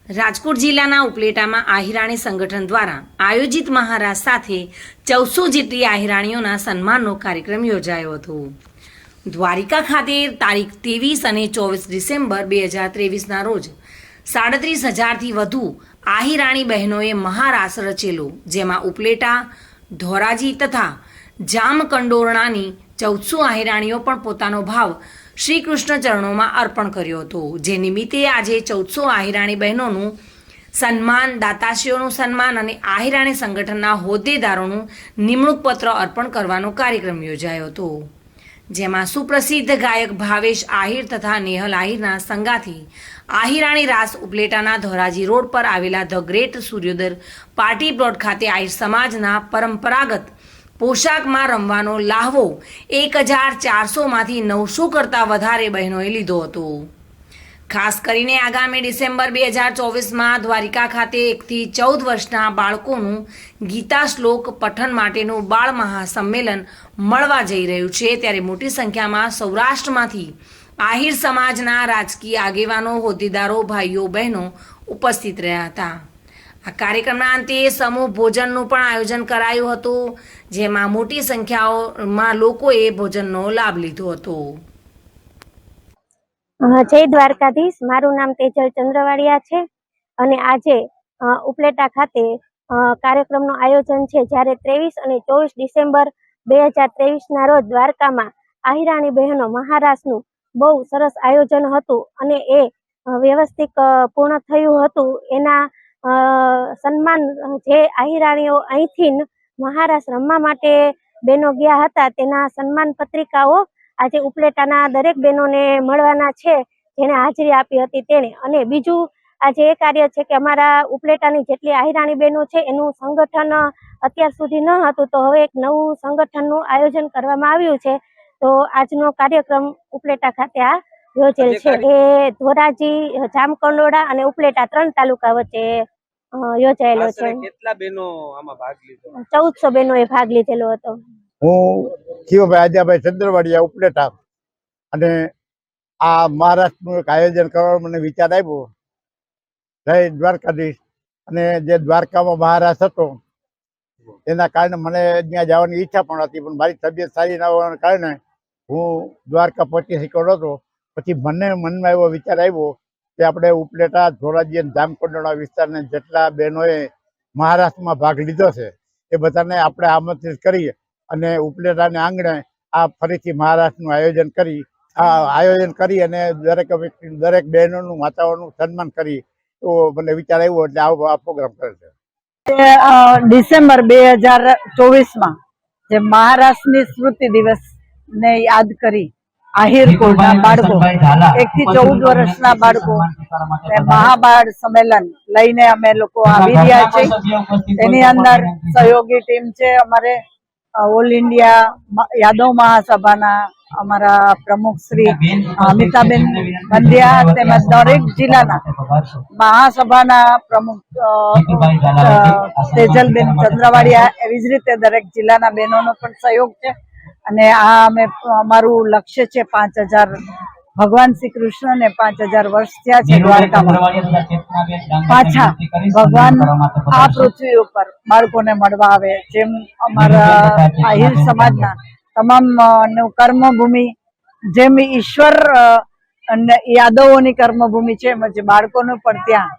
રાજકોટ જિલ્લાના ઉપલેટામાં આહિરાણી સંગઠન દ્વારા આયોજિત મહારાજ સાથે 1400 જેટલી આહિરાણીઓના સન્માનનો કાર્યક્રમ યોજાયો હતો. દ્વારિકા ખાતે તારીખ 23 અને 24 ડિસેમ્બર 2023ના રોજ 37,000થી વધુ આહિરાણી બહેનોએ મહારાસ રચેલો, જેમાં ઉપલેટા, ધોરાજી તથા જામકંડોરણાની 1400 આહિરાણીઓ પણ પોતાનો ભાવ શ્રી કૃષ્ણ ચરણોમાં અર્પણ કર્યો હતો. જે નિમિત્તે આજે 1400 આહિરાણી બહેનોનું સન્માન, દાતાશ્રીઓનું સન્માન અને આહિરાણી સંગઠનના હોદ્દેદારોનું નિમણૂક પત્ર અર્પણ કરવાનો કાર્યક્રમ યોજાયો હતો. જેમાં સુપ્રસિદ્ધ ગાયક ભાવેશ આહિર તથા નેહલ આહિરના સંગાથી આહિરાણી રાસ ઉપલેટાના ધોરાજી રોડ પર આવેલા ધ ગ્રેટ સૂર્યોદય પાર્ટી પ્લોટ ખાતે આહિર સમાજના પરંપરાગત પોશાકમાં રમવાનો લાહવો 1400માંથી 900 કરતાં વધારે બહેનોએ લીધો હતો. ખાસ કરીને આગામી ડિસેમ્બર 2024માં દ્વારિકા ખાતે 1 થી 14 વર્ષના બાળકોનું ગીતા શ્લોક પઠન માટેનું બાળ મહાસંમેલન મળવા જઈ રહ્યું છે. ત્યારે મોટી સંખ્યામાં સૌરાષ્ટ્રમાંથી આહિર સમાજના રાજકીય આગેવાનો, હોદ્દેદારો, ભાઈઓ બહેનો ઉપસ્થિત રહ્યા હતા. આ કાર્યક્રમના અંતે સમૂહ ભોજનનું પણ આયોજન કરાયું હતું, જેમાં મોટી સંખ્યામાં લોકોએ ભોજનનો લાભ લીધો હતો. જય દ્વારકાધીશ. મારું નામ તેજલ ચંદ્રવાડિયા છે અને આજે ઉપલેટા ખાતે કાર્યક્રમનું આયોજન છે. જ્યારે 23 અને 24 ડિસેમ્બર 2023ના રોજ દ્વારકામાં આહિરાણી બહેનો મહારાસનું બહુ સરસ આયોજન હતું અને એ વ્યવસ્થિત પૂર્ણ થયું હતું. એના સન્માન જે આહિરાણીઓ અહીંથી મહારાસ રમવા માટે બહેનો ગયા હતા, તેના સન્માન પત્રિકાઓ આજે ઉપલેટાના દરેક બહેનોને મળવાના છે, જેને હાજરી આપી હતી તેને. અને બીજું આજે એ કાર્ય છે કે અમારા ઉપલેટાની જેટલી આહિરાણી બહેનો છે એનું સંગઠન અત્યાર સુધી ન હતું, તો હવે એક નવું સંગઠનનું આયોજન કરવામાં આવ્યું છે. તો આજનો કાર્યક્રમ ઉપલેટા ખાતે આ યોજેલ છે. એ ધોરાજી, જામકંડોરણા અને ઉપલેટા 3 તાલુકા વચ્ચે યોજાયેલો છે. કેટલા બહેનો આમાં ભાગ લીધો? 1400 બહેનોએ ભાગ લીધેલો હતો. હું જીવભાઈ આજાભાઈ ચંદ્રવાડિયા ઉપલેટા, અને આ મહારાષ્ટ્રનું એક આયોજન કરવાનો મને વિચાર આવ્યો. જય દ્વારકાધીશ. અને જે દ્વારકામાં મહારાસ હતો એના કારણે મને ત્યાં જવાની ઈચ્છા પણ હતી, પણ મારી તબિયત સારી ના હોવાના કારણે હું દ્વારકા પહોંચી શક્યો નહોતો. પછી મને મનમાં એવો વિચાર આવ્યો કે આપણે ઉપલેટા, ધોરાજી અને જામકંડોરણા વિસ્તારના જેટલા બહેનોએ મહારાષ્ટ્રમાં ભાગ લીધો છે એ બધાને આપણે આમંત્રિત કરી અને ઉપલેટાને આંગણે આ ફરીથી મહારાષ્ટ્રનું આયોજન કરી અને દરેક બહેનોનું, માતાઓનું સન્માન કરી તો મને વિચાર આવ્યો, એટલે આ પ્રોગ્રામ કરે છે. ડિસેમ્બર 2024માં જે મહારાષ્ટ્રની સ્મૃતિ દિવસને યાદ કરી આહિર કુળના બાળકો, 1 થી 14 વર્ષના બાળકો મહાબાળ સંમેલન લઈને અમે લોકો આવી રહ્યા છીએ. તેની અંદર સહયોગી ટીમ છે અમારે ઓલ ઇન્ડિયા યાદવ મહાસભાના અમારા પ્રમુખ શ્રી અમિતાબેન બંધિયા, તેમજ દરેક જિલ્લાના મહાસભાના પ્રમુખ તેજલબેન ચંદ્રવાડિયા, એવી જ રીતે દરેક જિલ્લાના બહેનોનો પણ સહયોગ છે. અને આ અમે અમારું લક્ષ્ય છે 5000. ભગવાન શ્રી કૃષ્ણને 5000 વર્ષ થયા છે દ્વારકામાં. પાછા ભગવાન આ પૃથ્વી ઉપર બાળકોને મળવા આવે, જેમ અમારા આહિર સમાજના તમામ કર્મભૂમિ, જેમ ઈશ્વર યાદવોની કર્મભૂમિ છે, એમ જે બાળકોનું પણ ત્યાં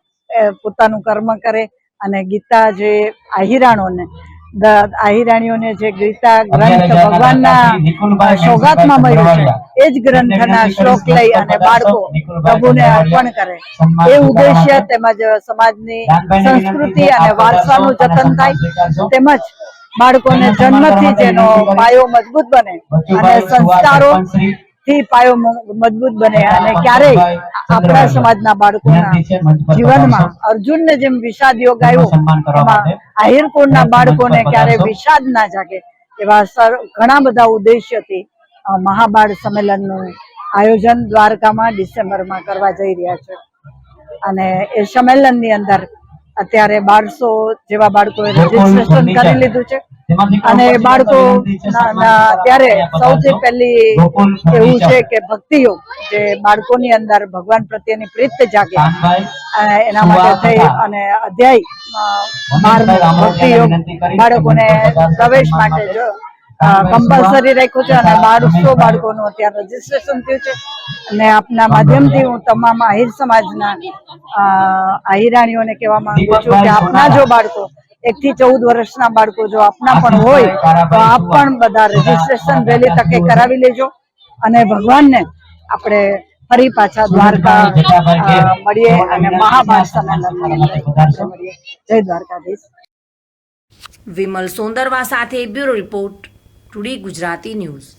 પોતાનું કર્મ કરે અને ગીતા જે આહિરાણીઓને જે ગીતા ગ્રંથ ભગવાનના સોગાતમાં મળ્યું છે એ જ ગ્રંથના શ્લોક લઈ અને બાળકો પ્રભુને અર્પણ કરે, એ ઉદ્દેશ્ય તેમજ સમાજની સંસ્કૃતિ અને વારસાનું જતન થાય, તેમજ બાળકોને જન્મથી જેનો પાયો મજબૂત બને અને સંસ્કારોથી પાયો મજબૂત બને અને ક્યારેય આપણા સમાજના બાળકોના જીવનમાં અર્જુનને જેમ વિષાદ યોગ આવ્યો, એમાં આહિર કુળના બાળકોને ક્યારેય વિષાદ ના જાગે, એવા ઘણા બધા ઉદ્દેશ્યથી મહાબાળ સંમેલનનું આયોજન દ્વારકામાં ડિસેમ્બરમાં કરવા જઈ રહ્યા છે. અને એ સંમેલનની અંદર અત્યારે 1200 જેવા બાળકોએ રજીસ્ટ્રેશન કરી લીધું છે. અને બાળકો ત્યારે સૌથી પહેલી એવું છે કે ભક્તિ યોગ, જે બાળકોની અંદર ભગવાન પ્રત્યેની પ્રીત જાગે એના માટે થઈ અને અધ્યાય ભક્તિ યોગ બાળકોને પ્રવેશ માટે જો કમ્પલસરી રાખ્યું છે અને 1200 બાળકોનું અત્યારે રજીસ્ટ્રેશન થયું છે. અને આપના માધ્યમથી હું તમામ આહિર સમાજના આહિરાણીઓને કહેવા માંગુ છું કે આપના જો બાળકો 1 થી 14 વર્ષના બાળકો જો આપના પણ હોય તો આપ પણ બધા રજીસ્ટ્રેશન વહેલી તકે કરાવી લેજો અને ભગવાનને આપણે ફરી પાછા દ્વારકા મળીએ અને મહાભારત સંમેલનમાં મળીએ. જય દ્વારકાધીશ. વિમલ સોંદરવા સાથે bureau report, today Gujarati news.